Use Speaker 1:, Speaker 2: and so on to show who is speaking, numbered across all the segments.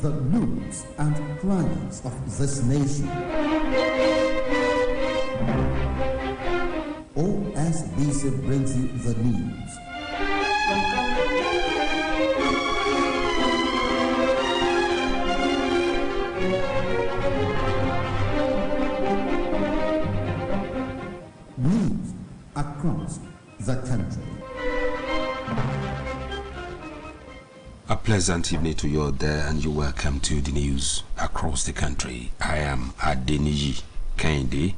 Speaker 1: the nooks and crannies of this nation. OSBC brings you the news. News across the country.
Speaker 2: A pleasant evening to you there, and you're welcome to the news across the country. I am Adeniji Kende.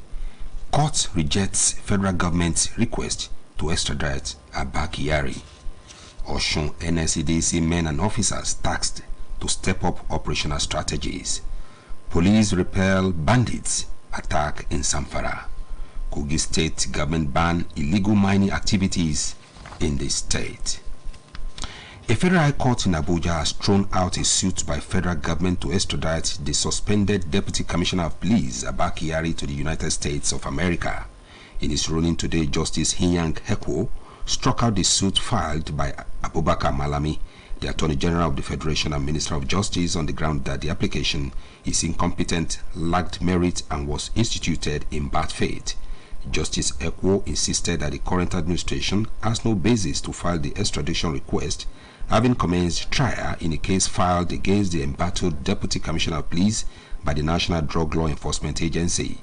Speaker 2: Court rejects federal government's request to extradite Abba Kyari. Osun NSCDC men and officers tasked to step up operational strategies. Police repel bandits attack in Zamfara. Kogi State government ban illegal mining activities in the state. A federal high court in Abuja has thrown out a suit by federal government to extradite the suspended Deputy Commissioner of Police, Abba Kyari, to the United States of America. In his ruling today, Justice Hinyang Hekwo struck out the suit filed by Abubakar Malami, the Attorney General of the Federation and Minister of Justice, on the ground that the application is incompetent, lacked merit, and was instituted in bad faith. Justice Hekwo insisted that the current administration has no basis to file the extradition request, having commenced trial in a case filed against the embattled Deputy Commissioner of Police by the National Drug Law Enforcement Agency.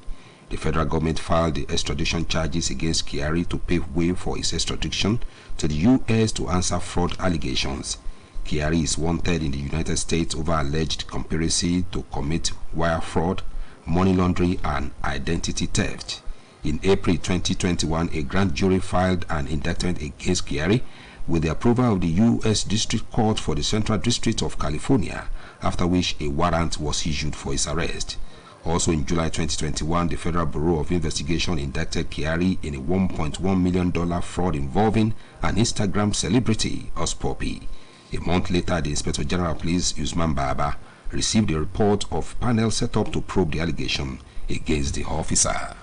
Speaker 2: The federal government filed the extradition charges against Kyari to pave way for his extradition to the U.S. to answer fraud allegations. Kyari is wanted in the United States over alleged conspiracy to commit wire fraud, money laundering, and identity theft. In April 2021, a grand jury filed an indictment against Kyari with the approval of the U.S. District Court for the Central District of California, after which a warrant was issued for his arrest. Also in July 2021, the Federal Bureau of Investigation indicted Kyari in a $1.1 million fraud involving an Instagram celebrity, Ospopi. A month later, the Inspector General of Police, Usman Baba, received a report of panel set up to probe the allegation against the officer.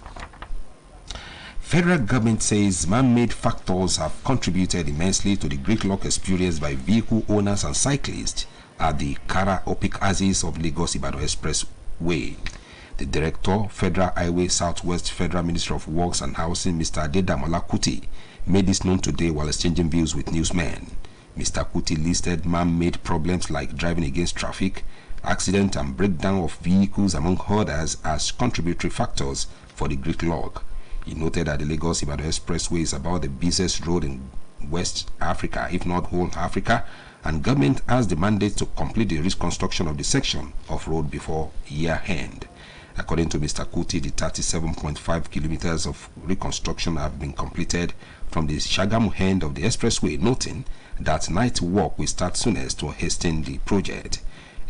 Speaker 2: Federal government says man-made factors have contributed immensely to the gridlock experienced by vehicle owners and cyclists at the Kara-Opik axis of Lagos-Ibadan Expressway. The Director, Federal Highway Southwest Federal Ministry of Works and Housing, Mr. Adedamola Kuti, made this known today while exchanging views with newsmen. Mr. Kuti listed man-made problems like driving against traffic, accident and breakdown of vehicles, among others, as contributory factors for the gridlock. He noted that the Lagos-Ibadan Expressway is about the busiest road in West Africa, if not whole Africa, and government has the mandate to complete the reconstruction of the section of road before year end. According to Mr. Kuti, the 37.5 kilometers of reconstruction have been completed from the Shagamu end of the expressway, noting that night work will start soonest to hasten the project.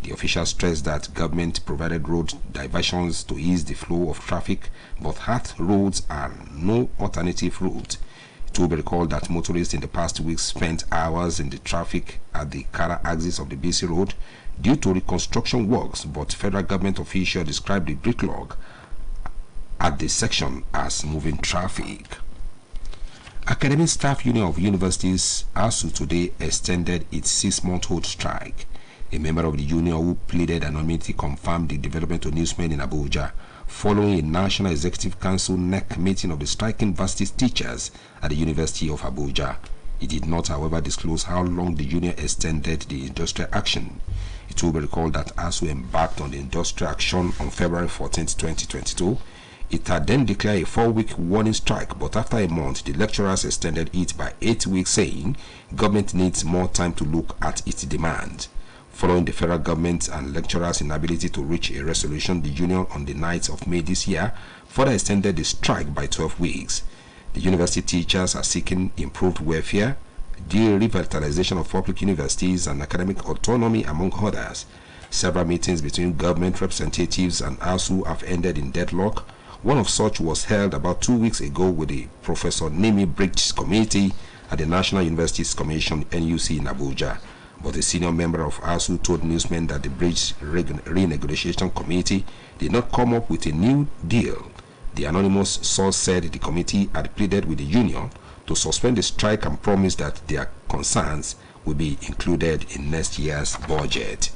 Speaker 2: The official stressed that government provided road diversions to ease the flow of traffic, but hard roads are no alternative route. It will be recalled that motorists in the past weeks spent hours in the traffic at the Kara axis of the BC Road due to reconstruction works, but federal government officials described the gridlock at the section as moving traffic. Academic Staff Union of Universities, ASU, today extended its 6-month-old strike. A member of the union who pleaded anonymity confirmed the development to newsmen in Abuja following a National Executive Council NEC meeting of the striking varsity teachers at the University of Abuja. It did not, however, disclose how long the union extended the industrial action. It will be recalled that ASU embarked on the industrial action on February 14, 2022. It had then declared a 4-week warning strike, but after a month, the lecturers extended it by 8 weeks, saying government needs more time to look at its demand. Following the federal government and lecturers' inability to reach a resolution, the union on the 9th of May this year further extended the strike by 12 weeks. The university teachers are seeking improved welfare, the revitalization of public universities, and academic autonomy, among others. Several meetings between government representatives and ASU have ended in deadlock. One of such was held about 2 weeks ago with the Professor Nimi Bridge Committee at the National Universities Commission, NUC, in Abuja. But a senior member of ASU told newsmen that the Bridge Renegotiation Committee did not come up with a new deal. The anonymous source said the committee had pleaded with the union to suspend the strike and promised that their concerns will be included in next year's budget.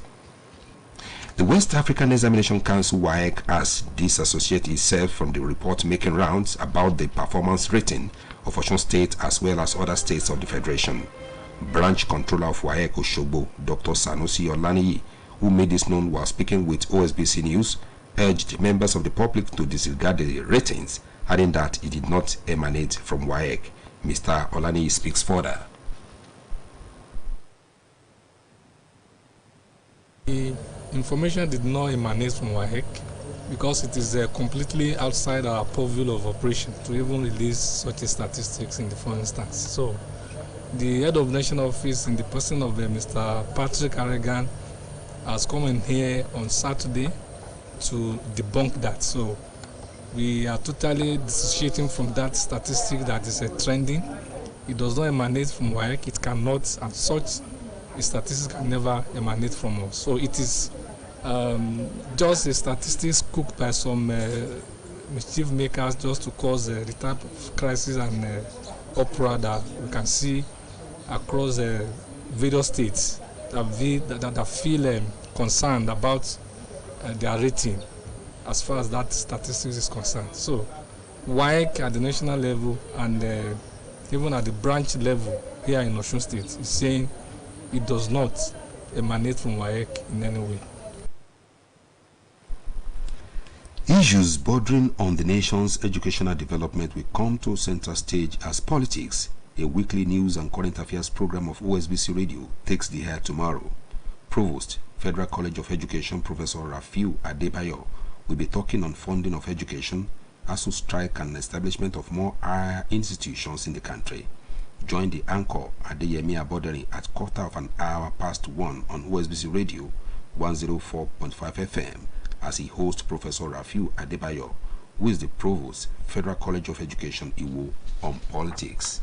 Speaker 2: The West African Examination Council WAEC has disassociated itself from the report making rounds about the performance rating of Osun State as well as other states of the Federation. Branch Controller of WAEC Osogbo, Dr. Sanusi Olaniyi, who made this known while speaking with OSBC News, urged members of the public to disregard the ratings, adding that it did not emanate from WAEC. Mr. Olaniyi speaks further.
Speaker 3: The information did not emanate from WAEC because it is completely outside our purview of operation to even release such statistics in the first instance. So, the head of national office in the person of Mr. Patrick Aragan has come in here on Saturday to debunk that. So, we are totally dissociating from that statistic that is trending. It does not emanate from WAEC. It cannot, and such statistics can never emanate from us. So it is just a statistics cooked by some mischief makers just to cause the type of crisis and uproar that we can see across various states that feel concerned about their rating as far as that statistics is concerned. So WAEC at the national level and even at the branch level here in Osun State is saying it does not emanate from WAEC in any way.
Speaker 2: Issues bordering on the nation's educational development will come to center stage as politics. A weekly news and current affairs program of OSBC Radio takes the air tomorrow. Provost, Federal College of Education, Professor Rafiu Adebayo, will be talking on funding of education, ASU strike and establishment of more higher institutions in the country. Join the anchor Adeyemi Aboderi at 1/4 on OSBC Radio 104.5 FM as he hosts Professor Rafiu Adebayo, who is the Provost, Federal College of Education, Iwo, on politics.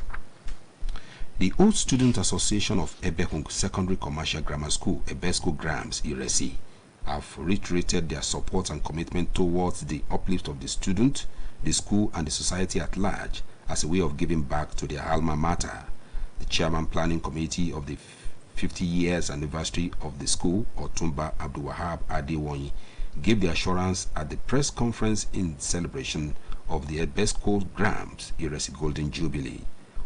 Speaker 2: The Old Student Association of Ebekun Secondary Commercial Grammar School, Ebesco Grams, Iresi, have reiterated their support and commitment towards the uplift of the student, the school, and the society at large as a way of giving back to their alma mater. The Chairman Planning Committee of the 50 years anniversary of the school, Otumba Abdulwahab Adewonyi, gave the assurance at the press conference in celebration of the Ebesco Grams Iresi Golden Jubilee.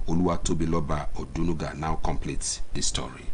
Speaker 2: Oluwatobiloba Odunuga now completes the story.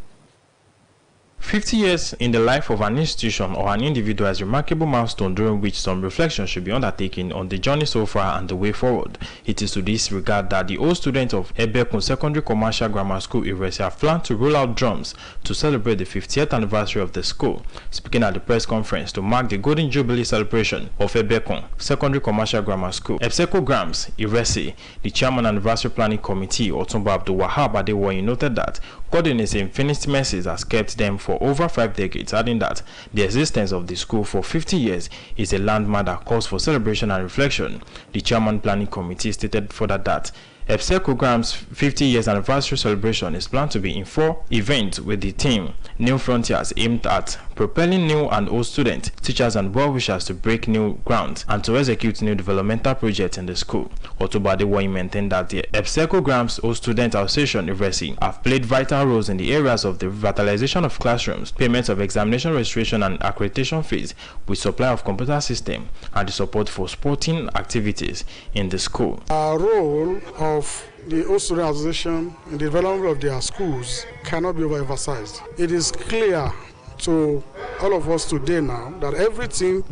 Speaker 4: 50 years in the life of an institution or an individual is a remarkable milestone during which some reflection should be undertaken on the journey so far and the way forward. It is to this regard that the old students of Ebekun Secondary Commercial Grammar School Iresi have planned to roll out drums to celebrate the 50th anniversary of the school. Speaking at the press conference to mark the Golden Jubilee celebration of Ebekun Secondary Commercial Grammar School, Ebesco Grams Iresi, the Chairman Anniversary Planning Committee, Otumba Abdulwahab Adewonyi, noted that God in His infinite mercies has kept them for over 5 decades, adding that the existence of the school for 50 years is a landmark that calls for celebration and reflection. The Chairman Planning Committee stated further that Ebesco Grams' 50 years anniversary celebration is planned to be in 4 events with the theme New Frontiers, aimed at propelling new and old students, teachers and well-wishers to break new ground and to execute new developmental projects in the school. Otumba Adewonyi maintained that the Ebesco Grams Old Student Association Iresi have played vital roles in the areas of the revitalization of classrooms, payments of examination registration and accreditation fees, with supply of computer system and the support for sporting activities in the school.
Speaker 5: Our role of the Old Student Association in the development of their schools cannot be overemphasized. It is clear to all of us today now that everything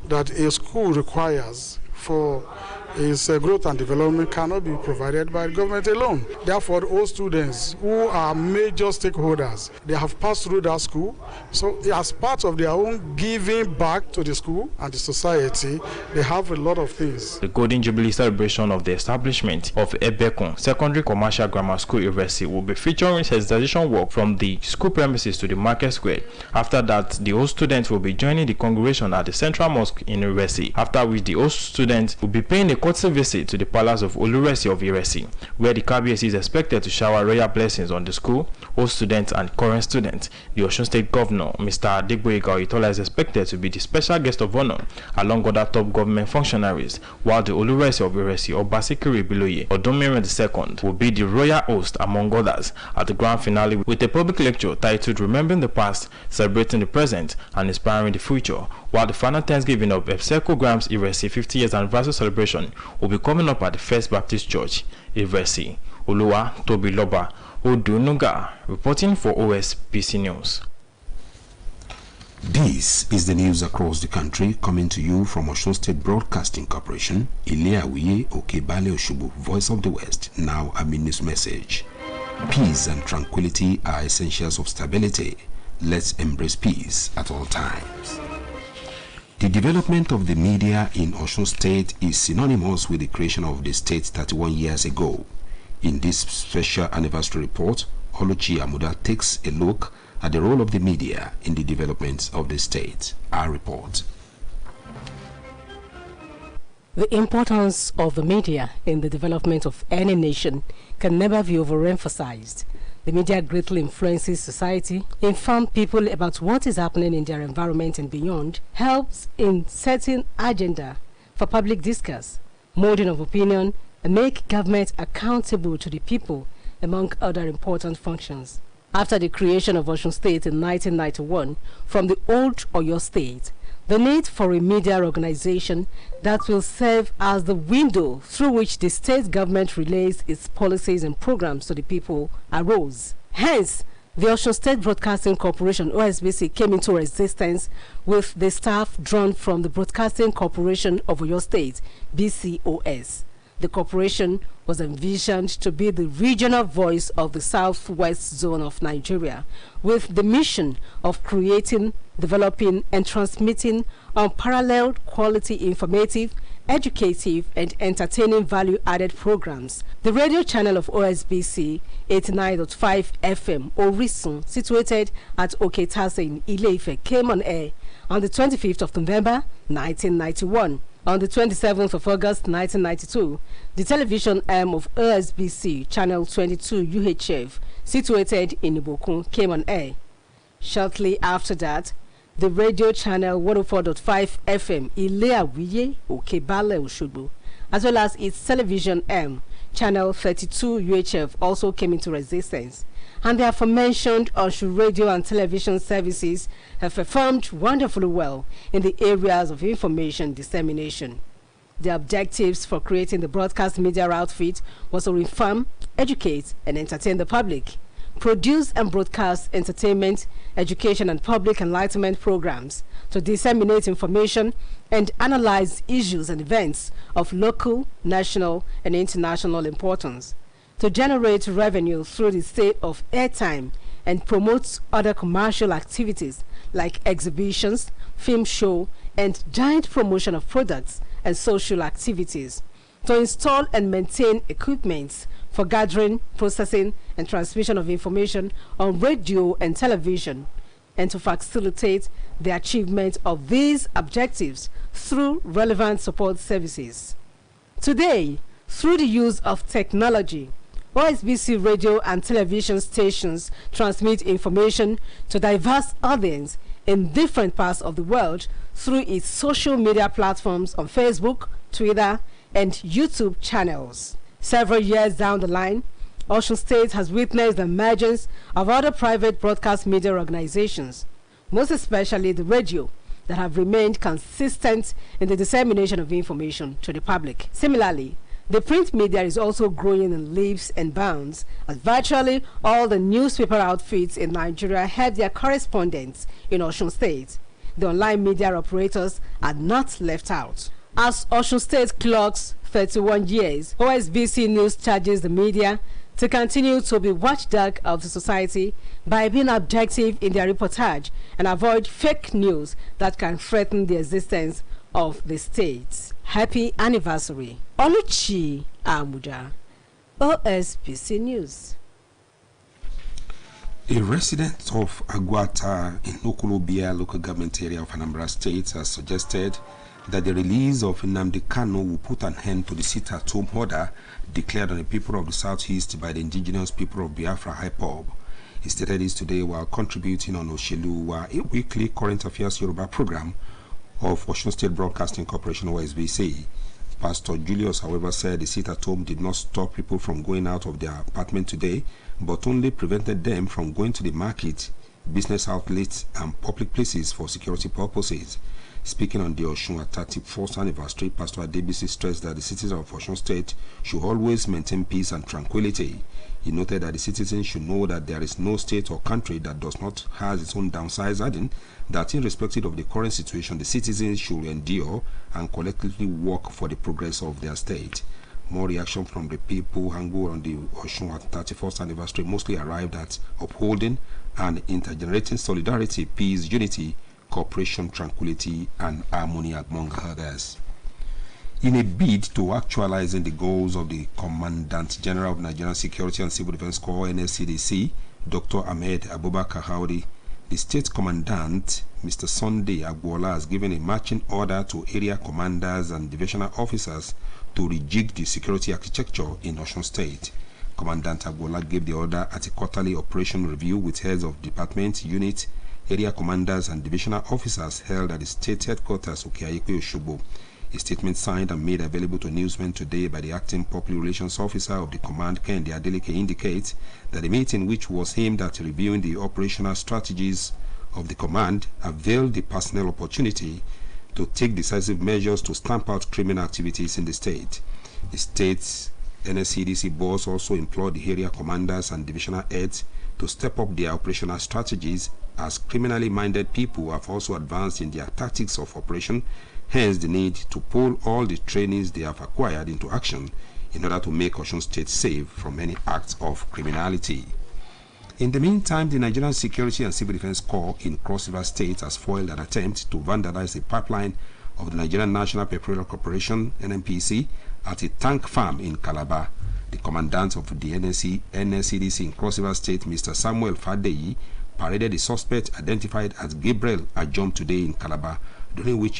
Speaker 5: that a school requires for its growth and development cannot be provided by the government alone. Therefore, all students who are major stakeholders, they have passed through that school. So as part of their own giving back to the school and the society, they have a lot of things.
Speaker 4: The Golden Jubilee celebration of the establishment of Ebekun Secondary Commercial Grammar School Iresi will be featuring sensitization work from the school premises to the market square. After that, the old students will be joining the congregation at the Central Mosque in Iresi, after which the old students will be paying a courtesy visit to the palace of Oluresi of Iresi, where the Kabiyesi is expected to shower royal blessings on the school, old students and current students. The Osun State Governor, Mr. Adegboyega Oyetola, is expected to be the special guest of honor along other top government functionaries, while the Oluresi of Iresi, Obasikiru Ibiloye Odomiran II, will be the royal host among others at the grand finale with a public lecture titled Remembering the Past, Celebrating the Present and Inspiring the Future, while the final Thanksgiving of Ebseko Grams Iresi 50 years anniversary celebration will be coming up at the First Baptist Church, Iresi. Oluwa Tobiloba Odunuga reporting for OSBC News.
Speaker 2: This is the news across the country, coming to you from Osun State Broadcasting Corporation. Ileawiye Okebale Oshubu, Voice of the West. Now a news message. Peace and tranquility are essentials of stability. Let's embrace peace at all times. The development of the media in Osun State is synonymous with the creation of the state 31 years ago. In this special anniversary report, Oluchi Amuda takes a look at the role of the media in the development of the state. Our report.
Speaker 6: The importance of the media in the development of any nation can never be overemphasized. The media greatly influences society, informs people about what is happening in their environment and beyond, helps in setting agenda for public discourse, molding of opinion, and make government accountable to the people, among other important functions. After the creation of Osun State in 1991 from the old Oyo State, the need for a media organization that will serve as the window through which the state government relays its policies and programs to the people arose. Hence, the Osun State Broadcasting Corporation (OSBC) came into existence with the staff drawn from the Broadcasting Corporation of Oyo State (BCOS). The corporation was envisioned to be the regional voice of the southwest zone of Nigeria, with the mission of creating, developing, and transmitting unparalleled quality informative, educative, and entertaining value-added programs. The radio channel of OSBC 89.5 FM Orisun, situated at Oketase in Ile-Ife, came on air on the 25th of November 1991. On the 27th of August 1992, the television arm of OSBC, Channel 22 UHF, situated in Ibokun, came on air. Shortly after that, the radio channel 104.5 FM, Ileawiye Okebale Oshubu, as well as its television arm, Channel 32 UHF, also came into existence. And the aforementioned Osun radio and television services have performed wonderfully well in the areas of information dissemination. The objectives for creating the broadcast media outfit was to inform, educate, and entertain the public, produce and broadcast entertainment, education, and public enlightenment programs, to disseminate information and analyze issues and events of local, national, and international importance, to generate revenue through the sale of airtime and promote other commercial activities like exhibitions, film show, and giant promotion of products and social activities, to install and maintain equipment for gathering, processing, and transmission of information on radio and television, and to facilitate the achievement of these objectives through relevant support services. Today, through the use of technology, OSBC radio and television stations transmit information to diverse audience in different parts of the world through its social media platforms on Facebook, Twitter, and YouTube channels. Several years down the line, Osun State has witnessed the emergence of other private broadcast media organizations, most especially the radio, that have remained consistent in the dissemination of information to the public. Similarly, the print media is also growing in leaps and bounds, as virtually all the newspaper outfits in Nigeria have their correspondents in Osun State. The online media operators are not left out. As Osun State clocks 31 years, OSBC News charges the media to continue to be watchdog of the society by being objective in their reportage and avoid fake news that can threaten the existence of the state. Happy anniversary. Oluchi Amuda, OSBC News.
Speaker 2: A resident of Agwata in Okolobia local government area of Anambra State has suggested that the release of Nnamdi Kanu will put an end to the sit-at-home order declared on the people of the Southeast by the indigenous people of Biafra IPOB. He stated this today while contributing on Oshelu, a weekly current affairs Yoruba program of Osun State Broadcasting Corporation OSBC. Pastor Julius, however, said the sit-at-home did not stop people from going out of their apartment today, but only prevented them from going to the market, business outlets, and public places for security purposes. Speaking on the Osun 34th anniversary, Pastor Adebisi stressed that the citizens of Osun State should always maintain peace and tranquility. He noted that the citizens should know that there is no state or country that does not have its own downsides, adding that irrespective of the current situation, the citizens should endure and collectively work for the progress of their state. More reaction from the people who on the Osun 31st anniversary mostly arrived at upholding and intergenerating solidarity, peace, unity, cooperation, tranquility, and harmony among others. In a bid to actualizing the goals of the Commandant General of Nigerian Security and Civil Defense Corps (NSCDC), Dr. Ahmed Abubakar Howdy, the State Commandant, Mr. Sunday Agwola, has given a marching order to area commanders and divisional officers to rejig the security architecture in Osun State. Commandant Agwola gave the order at a quarterly operation review with heads of department, unit, area commanders, and divisional officers held at the state headquarters, Okeayekwe, Osogbo. A statement signed and made available to newsmen today by the acting public relations officer of the command, Kende Adeleke, indicates that the meeting, which was aimed at reviewing the operational strategies of the command, availed the personnel opportunity to take decisive measures to stamp out criminal activities in the state. The state's NSCDC boss also implored the area commanders and divisional heads to step up their operational strategies, as criminally minded people have also advanced in their tactics of operation, hence the need to pull all the trainings they have acquired into action in order to make Osun State safe from any acts of criminality. In the meantime, the Nigerian Security and Civil Defense Corps in Cross River State has foiled an attempt to vandalize the pipeline of the Nigerian National Petroleum Corporation (NNPC) at a tank farm in Calabar. The commandant of the NSCDC in Cross River State, Mr. Samuel Fadeyi, paraded the suspect identified as Gabriel Ajom today in Calabar, during which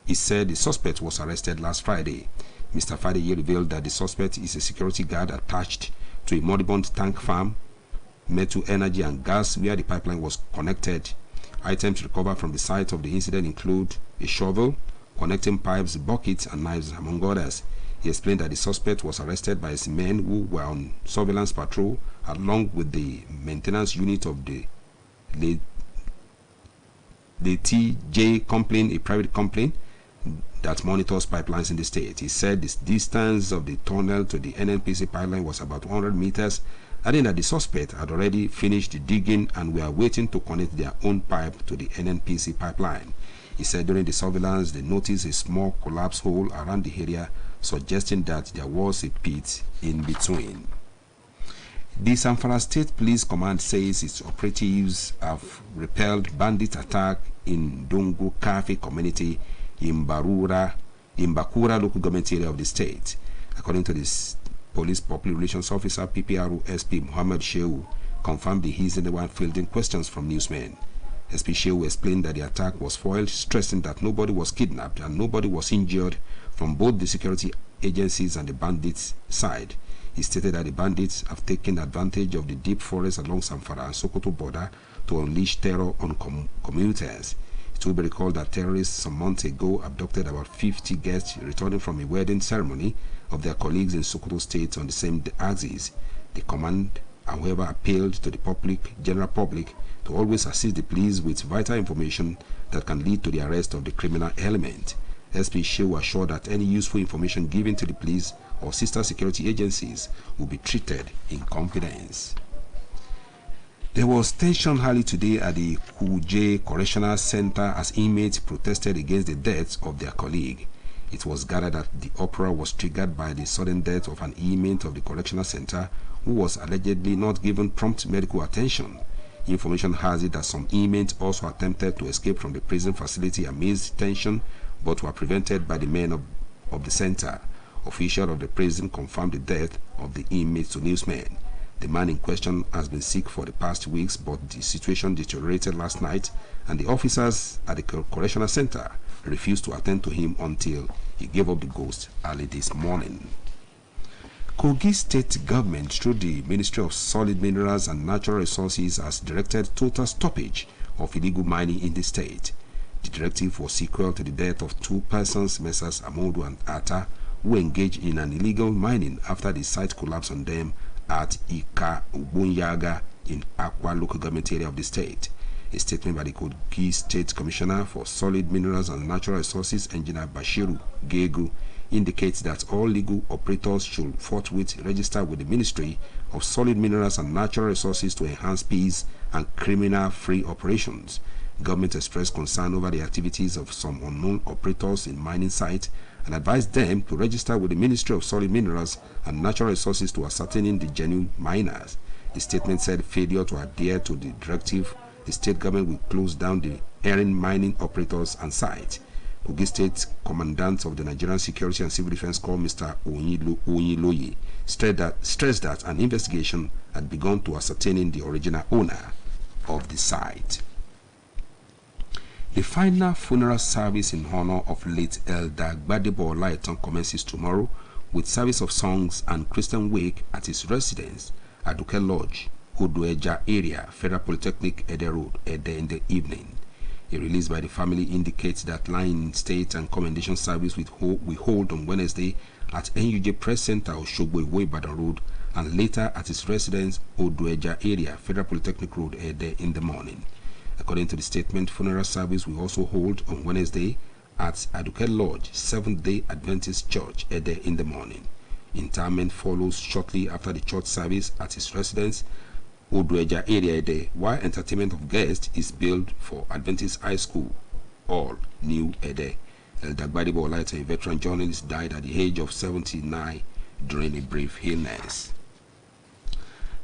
Speaker 2: he said the suspect was arrested last Friday. Mr. Fadeyi revealed that the suspect is a security guard attached to a moribund tank farm, Metal Energy and Gas, where the pipeline was connected. Items recovered from the site of the incident include a shovel, connecting pipes, buckets, and knives, among others. He explained that the suspect was arrested by his men who were on surveillance patrol along with the maintenance unit of the TJ Company, a private company that monitors pipelines in the state. He said the distance of the tunnel to the NNPC pipeline was about 100 meters, adding that the suspect had already finished the digging and were waiting to connect their own pipe to the NNPC pipeline. He said during the surveillance they noticed a small collapse hole around the area, suggesting that there was a pit in between. The Zamfara State Police Command says its operatives have repelled bandit attack in Dongo Cafe community in Bakura local government area of the state. According to this Police Public Relations Officer PPRO SP Muhammad Shehu, confirmed the he's in the one fielding questions from newsmen. SP Shehu explained that the attack was foiled, stressing that nobody was kidnapped and nobody was injured from both the security agencies and the bandits' side. He stated that the bandits have taken advantage of the deep forest along Zamfara and Sokoto border to unleash terror on commuters. It will be recalled that terrorists some months ago abducted about 50 guests returning from a wedding ceremony of their colleagues in Sokoto State on the same axis. The command, however, appealed to the general public to always assist the police with vital information that can lead to the arrest of the criminal element. SP Shehu assured that any useful information given to the police or sister security agencies will be treated in confidence. There was tension early today at the Kuje Correctional Center as inmates protested against the death of their colleague. It was gathered that the uproar was triggered by the sudden death of an inmate of the correctional center who was allegedly not given prompt medical attention. Information has it that some inmates also attempted to escape from the prison facility amidst tension, but were prevented by the men of the center. Officials of the prison confirmed the death of the inmates to newsmen. The man in question has been sick for the past weeks, but the situation deteriorated last night, and the officers at the correctional center refused to attend to him until he gave up the ghost early this morning. Kogi State Government, through the Ministry of Solid Minerals and Natural Resources, has directed total stoppage of illegal mining in the state. The directive was sequel to the death of two persons, Messrs. Amodu and Atta, who engaged in an illegal mining after the site collapsed on them at Ika Ubunyaga in Akwa local government area of the state. A statement by the Kogi State Commissioner for Solid Minerals and Natural Resources, Engineer Bashiru Gegu, indicates that all legal operators should forthwith register with the Ministry of Solid Minerals and Natural Resources to enhance peace and criminal-free operations. Government expressed concern over the activities of some unknown operators in mining sites and advised them to register with the Ministry of Solid Minerals and Natural Resources to ascertain the genuine miners. The statement said failure to adhere to the directive, the state government will close down the erring mining operators and sites. Kogi State Commandant of the Nigerian Security and Civil Defense Corps, Mr. Onyiloye, stressed that an investigation had begun to ascertain the original owner of the site. The final funeral service in honor of late Elder Gbadebo Olaitan commences tomorrow with service of songs and Christian wake at his residence, Aduke Lodge, Odoeja area, Federal Polytechnic, Ede Road, Ede in the evening. A release by the family indicates that line in state and commendation service we hold on Wednesday at NUJ Press Center, Oshogbo Ibadan Road, and later at his residence, Odoeja area, Federal Polytechnic Road, Ede in the morning. According to the statement, funeral service will also hold on Wednesday at Aduke Lodge, Seventh-day Adventist Church, Ede in the morning. Interment follows shortly after the church service at his residence, Odoeja area Ede, while entertainment of guests is billed for Adventist High School, all New Ede. Elder Gbadebo Olaitan, a veteran journalist, died at the age of 79 during a brief illness.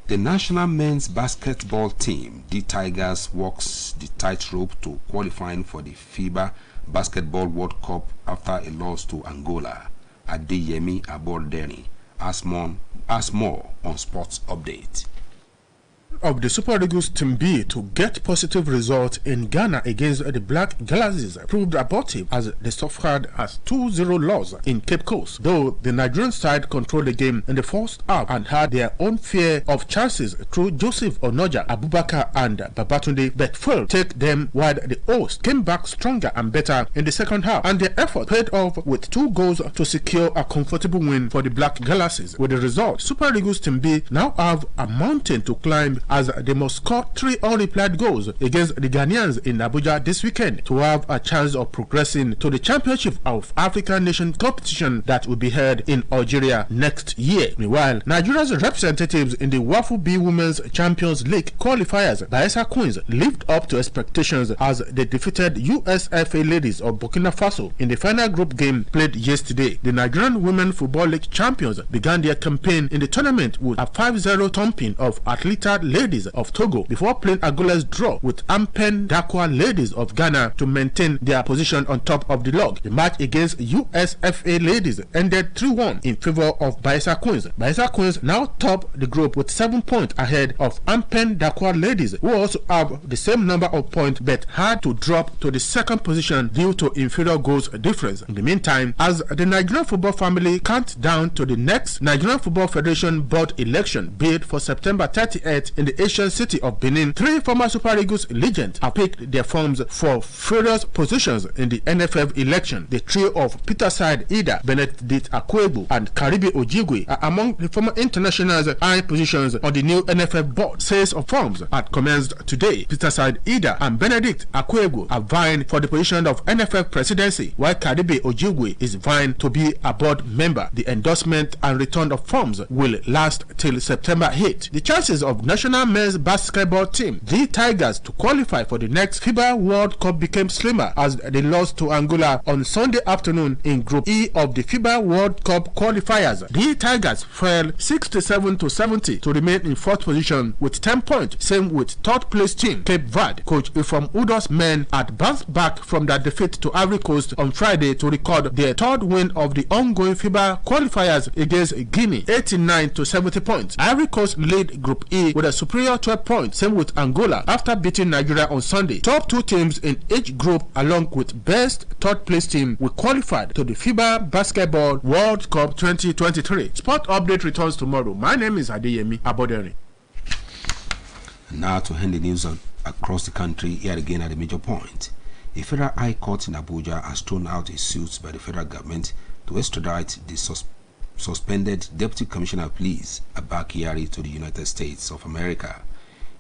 Speaker 2: The national men's basketball team, the Tigers, walks the tightrope to qualifying for the FIBA Basketball World Cup after a loss to Angola. Adeyemi Abordeni has more on Sports Update.
Speaker 7: Of the Super Eagles Team B to get positive result in Ghana against the Black Galaxies proved abortive as they suffered as 2-0 loss in Cape Coast, though the Nigerian side controlled the game in the first half and had their own share of chances through Joseph Onoja, Abubakar and Babatunde, but failed to take them, while the hosts came back stronger and better in the second half, and their effort paid off with 2 goals to secure a comfortable win for the Black Galaxies. With the result, Super Eagles Team B now have a mountain to climb as they must score 3 unreplied goals against the Ghanaians in Abuja this weekend to have a chance of progressing to the Championship of African Nation competition that will be held in Algeria next year. Meanwhile, Nigeria's representatives in the Wafu B Women's Champions League qualifiers, Bayelsa Queens, lived up to expectations as they defeated USFA Ladies of Burkina Faso in the final group game played yesterday. The Nigerian Women Football League champions began their campaign in the tournament with a 5-0 thumping of Atleta Ladies of Togo before playing a goalless draw with Ampen Dakwa Ladies of Ghana to maintain their position on top of the log. The match against USFA Ladies ended 3-1 in favor of Bayelsa Queens. Bayelsa Queens now top the group with 7 points ahead of Ampen Dakwa Ladies, who also have the same number of points but had to drop to the second position due to inferior goals difference. In the meantime, as the Nigerian football family counts down to the next Nigerian Football Federation Board election bid for September 38th in the Asian city of Benin, 3 former Super Eagles legends have picked their forms for various positions in the NFF election. The trio of Peter Said Ida, Benedict Akwegu, and Karibe Ojigwe are among the former internationals high positions on the new NFF board. Sales of forms had commenced today. Peter Said Ida and Benedict Akwegu are vying for the position of NFF presidency, while Karibe Ojigwe is vying to be a board member. The endorsement and return of forms will last till September 8. The chances of national men's basketball team, the Tigers, to qualify for the next FIBA World Cup became slimmer as they lost to Angola on Sunday afternoon in Group E of the FIBA World Cup qualifiers. The Tigers fell 67-70 to remain in 4th position with 10 points, same with 3rd place team Cape Verde. Coach Ifrom Udo's men had bounced back from their defeat to Ivory Coast on Friday to record their 3rd win of the ongoing FIBA qualifiers against Guinea, 89-70 points. Ivory Coast lead Group E with a superior 12 points, same with Angola, after beating Nigeria on Sunday. Top 2 teams in each group, along with best third place team, will qualify to the FIBA Basketball World Cup 2023. Sport Update returns tomorrow. My name is Adeyemi Abodere.
Speaker 2: Now to hand the news on across the country, here again at a major point. A federal high court in Abuja has thrown out a suit by the federal government to extradite the suspended Deputy Commissioner of Police, Abba Kyari, to the United States of America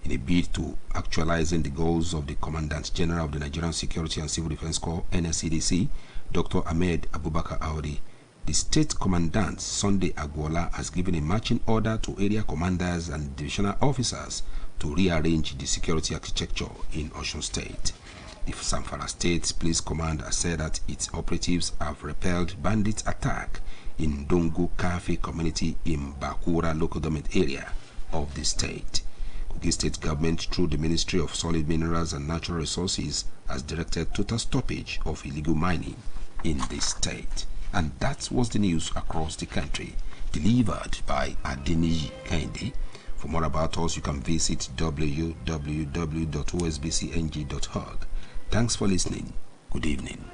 Speaker 2: in a bid to actualizing the goals of the Commandant General of the Nigerian Security and Civil Defense Corps, NSCDC, Dr. Ahmed Abubakar Audi. The state commandant, Sunday Agwola, has given a marching order to area commanders and divisional officers to rearrange the security architecture in Osun State. The Zamfara State Police Command has said that its operatives have repelled bandit attack in Dongo Cafe community in Bakura local government area of the state. Kogi State government, through the Ministry of Solid Minerals and Natural Resources, has directed total stoppage of illegal mining in the state. And that was the news across the country, delivered by Adeniji Kende. For more about us, you can visit www.osbcng.org. Thanks for listening. Good evening.